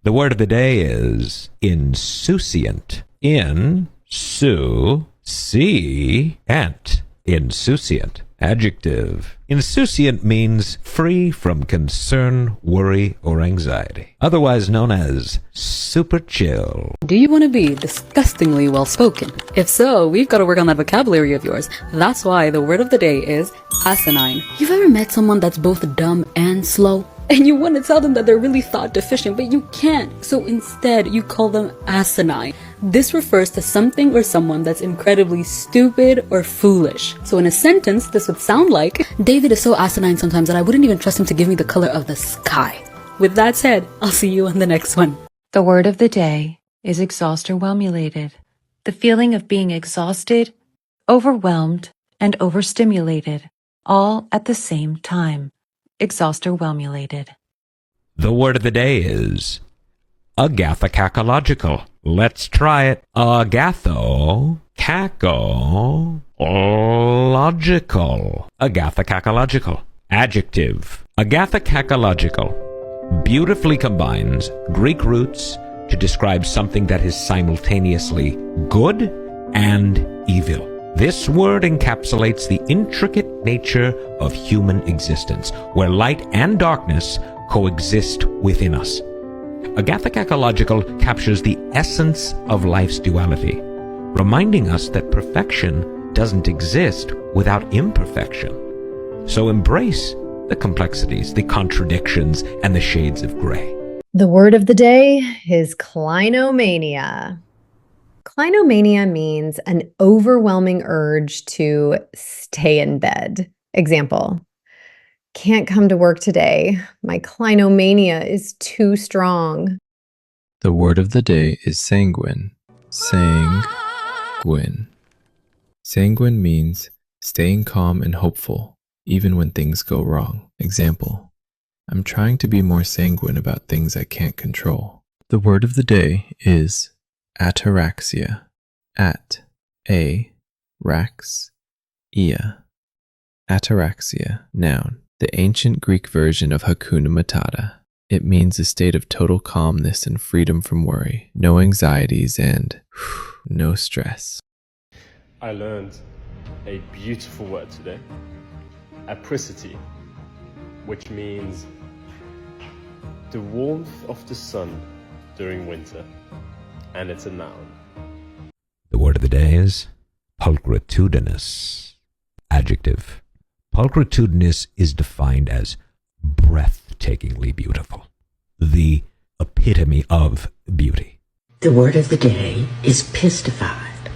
The word of the day is insouciant. In-su-see-ant. Insouciant. Adjective. Insouciant means free from concern, worry, or anxiety. Otherwise known as super chill. Do you want to be disgustingly well-spoken? If so, we've got to work on that vocabulary of yours. That's why the word of the day is asinine. You've ever met someone that's both dumb and slow? And you want to tell them that they're really thought deficient, but you can't. So instead, you call them asinine. This refers to something or someone that's incredibly stupid or foolish. So in a sentence, this would sound like, David is so asinine sometimes that I wouldn't even trust him to give me the color of the sky. With that said, I'll see you on the next one. The word of the day is exhaustor-whelmulated. The feeling of being exhausted, overwhelmed, and overstimulated, all at the same time. Exhaustor-whelmulated. The word of the day is agathocacological. Let's try it. Agathocacological. Agathocacological. Adjective. Agathocacological beautifully combines Greek roots to describe something that is simultaneously good and evil. This word encapsulates the intricate nature of human existence, where light and darkness coexist within us. Agathocacological captures the essence of life's duality, reminding us that perfection doesn't exist without imperfection. So embrace the complexities, the contradictions, and the shades of gray. The word of the day is clinomania. Clinomania means an overwhelming urge to stay in bed. Example, can't come to work today. My clinomania is too strong. The word of the day is sanguine. Sanguine. Sanguine means staying calm and hopeful, even when things go wrong. Example, I'm trying to be more sanguine about things I can't control. The word of the day is ataraxia. Ataraxia. Noun. The ancient Greek version of Hakuna Matata. It means a state of total calmness and freedom from worry, no anxieties, and no stress. I learned a beautiful word today, apricity, which means the warmth of the sun during winter, and it's a noun. The word of the day is pulchritudinous. Adjective. Pulchritudinous is defined as breathtakingly beautiful, the epitome of beauty. The word of the day is pistified.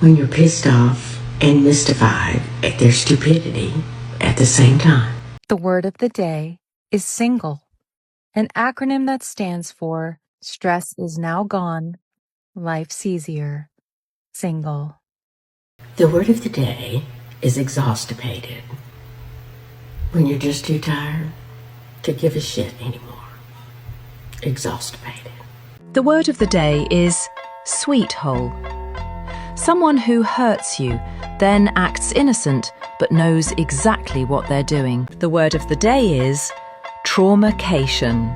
When you're pissed off and mystified at their stupidity at the same time. The word of the day is single, an acronym that stands for stress is now gone, life's easier. Single. The word of the day is exhaustipated. When you're just too tired to give a shit anymore. Exhaustipated. The word of the day is sweet hole. Someone who hurts you, then acts innocent, but knows exactly what they're doing. The word of the day is traumacation.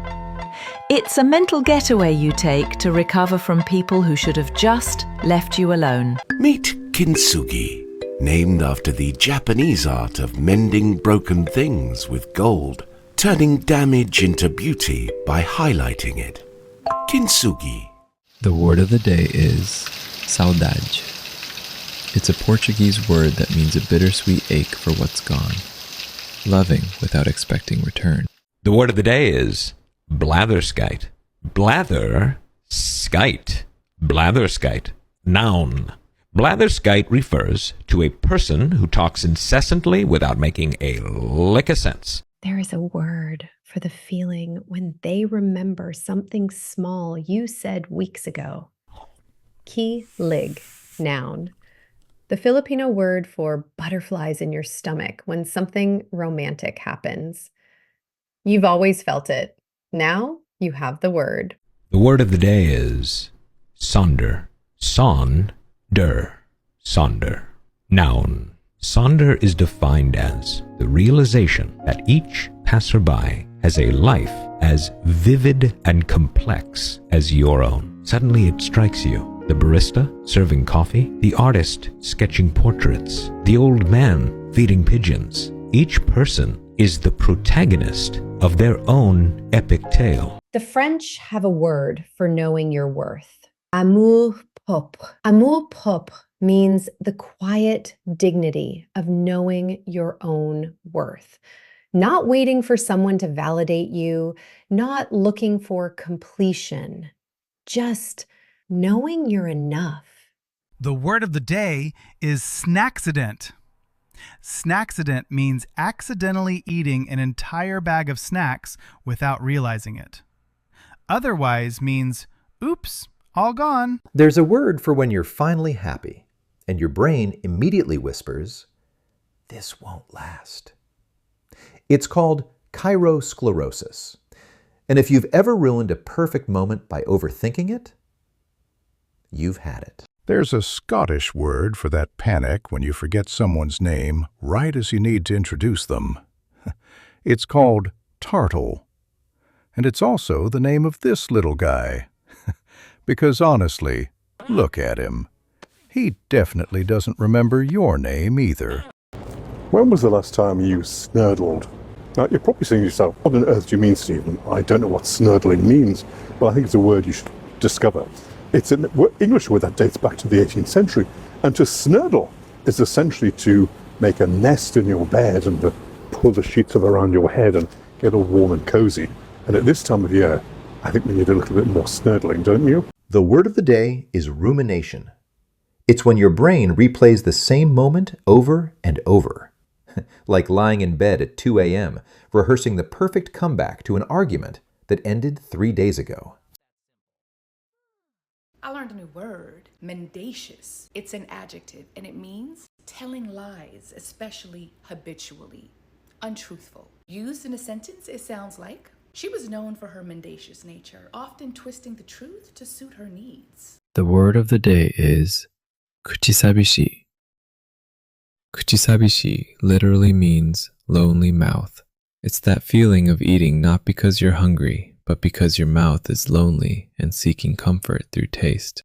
It's a mental getaway you take to recover from people who should have just left you alone. Meet kintsugi, named after the Japanese art of mending broken things with gold, turning damage into beauty by highlighting it. Kintsugi. The word of the day is saudade. It's a Portuguese word that means a bittersweet ache for what's gone, loving without expecting return. The word of the day is blatherskite. Blatherskite. Blatherskite. Noun. Blatherskite refers to a person who talks incessantly without making a lick of sense. There is a word for the feeling when they remember something small you said weeks ago. Kilig, noun. The Filipino word for butterflies in your stomach when something romantic happens. You've always felt it. Now you have the word. The word of the day is sonder. Sonder. Noun. Sonder is defined as the realization that each passerby has a life as vivid and complex as your own. Suddenly it strikes you. The barista serving coffee, the artist sketching portraits, the old man feeding pigeons. Each person is the protagonist of their own epic tale. The French have a word for knowing your worth. Amour-propre. Amour-propre means the quiet dignity of knowing your own worth. Not waiting for someone to validate you, not looking for completion, just knowing you're enough. The word of the day is snacksident. Snacksident means accidentally eating an entire bag of snacks without realizing it. Otherwise means, oops, all gone. There's a word for when you're finally happy, and your brain immediately whispers, this won't last. It's called chirosclerosis. And if you've ever ruined a perfect moment by overthinking it, you've had it. There's a Scottish word for that panic when you forget someone's name right as you need to introduce them. It's called tartle. And it's also the name of this little guy. Because honestly, look at him. He definitely doesn't remember your name either. When was the last time you snurdled? Now, you're probably saying to yourself, what on earth do you mean, Stephen? I don't know what snurdling means. Well, I think it's a word you should discover. It's an English word that dates back to the 18th century. And to snurdle is essentially to make a nest in your bed and to pull the sheets up around your head and get all warm and cozy. And at this time of year, I think we need a little bit more snurdling, don't you? The word of the day is rumination. It's when your brain replays the same moment over and over. Like lying in bed at 2 a.m., rehearsing the perfect comeback to an argument that ended 3 days ago. I learned a new word, mendacious. It's an adjective, and it means telling lies, especially habitually, untruthful. Used in a sentence, it sounds like, she was known for her mendacious nature, often twisting the truth to suit her needs. The word of the day is kuchisabishi. Kuchisabishi literally means lonely mouth. It's that feeling of eating not because you're hungry, but because your mouth is lonely and seeking comfort through taste.